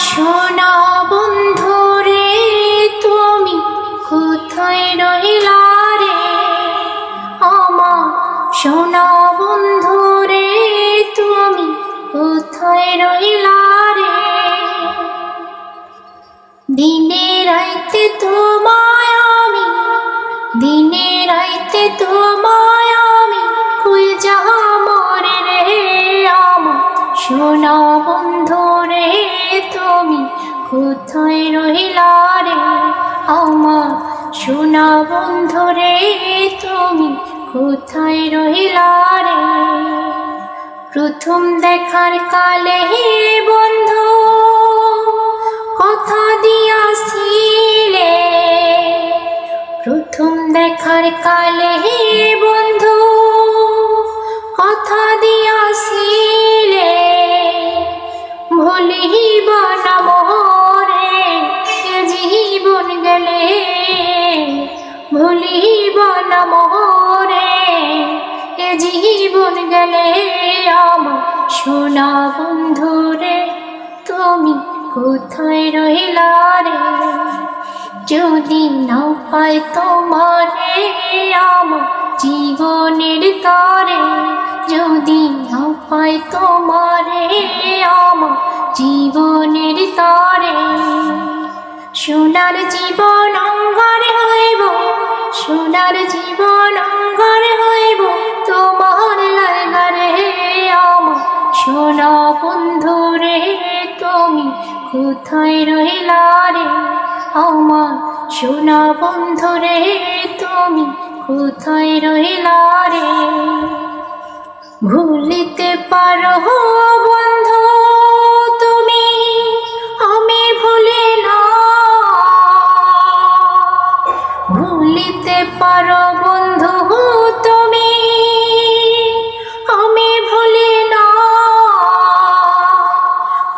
সোনা বন্ধু রে তুমি কোথায় রইলা রে? আমার সোনা বন্ধু রে তুমি কোথায় রইলা রে? দিনে রাইতে তোমায় আমি, দিনে রাইতে তোমায় আমি খুঁজা মরে রে। আমার সোনা বন্ধু রে তুমি কোথায় রইলা রে? আমার সোনা বন্ধু রে তুমি কোথায় রইলা রে? প্রথম দেখার কালে বন্ধু কথা দিয়াছিলে, প্রথম দেখার কালে বন্ধু কথা দিয়াছিলে, ভুলিবা না মোরে এ জীবন গেলে, ভুলিবা না মোরে এ জীবন গেলে। আমার সোনা বন্ধু রে তুমি কোথায় রইলা রে? যদি নাও পাই তোমারে আমার জীবনের তরে, যদি নাও পাই তোমারে আমার জীবনের তরে, সোনার জীবন অঙ্গারে হইব, সোনার জীবন অঙ্গারে হইব তোমার লাইগারে। আমার সোনা বন্ধু রে তুমি কোথায় রইলা রে? আমার সোনা বন্ধু রে তুমি কোথায় রইলা রে? ভুলিতে পারো বন্ধু তুমি, আমি ভুলি না। ভুলিতে পারো বন্ধু তুমি, আমি ভুলি না।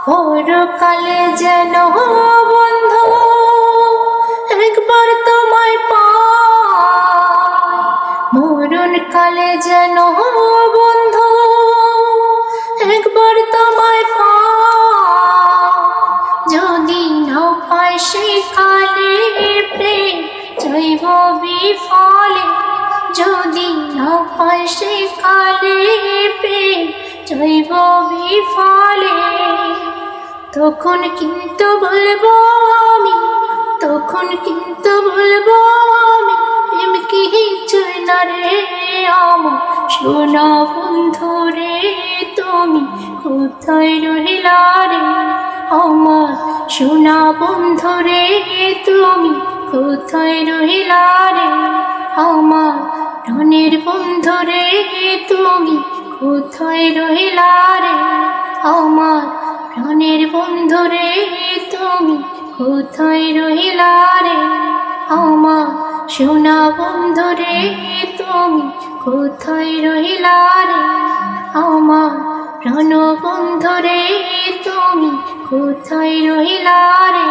পরকালে যেন বন্ধু একবার তোমায় পাই, মরণ কালে যেন বন্ধু একবার তোমায় পাই। যদি নাও পাই সে কালে প্রেম জৈব বিফলে, যদি নাও পাই সে কালে প্রেম জৈব বিফলে, তখন কিন্তু বলবো আমি, তখন কিন্তু বলবো আমি প্রেম কিছুই না রে। আমার সোনা বন্ধু রে তুমি কোথায় রইলা রে? আমার সোনা বন্ধু রে তুমি কোথায় রইলা রে? আমার প্রাণের বন্ধু রে তুমি কোথায় রইলা রে? আমার প্রাণের বন্ধু রে তুমি কোথায় রইলা রে? আমার সোনা বন্ধু রে তুমি কোথায় রইলা রে? আমার প্রাণ বন্ধু রে তুমি কোথায় রইলা রে?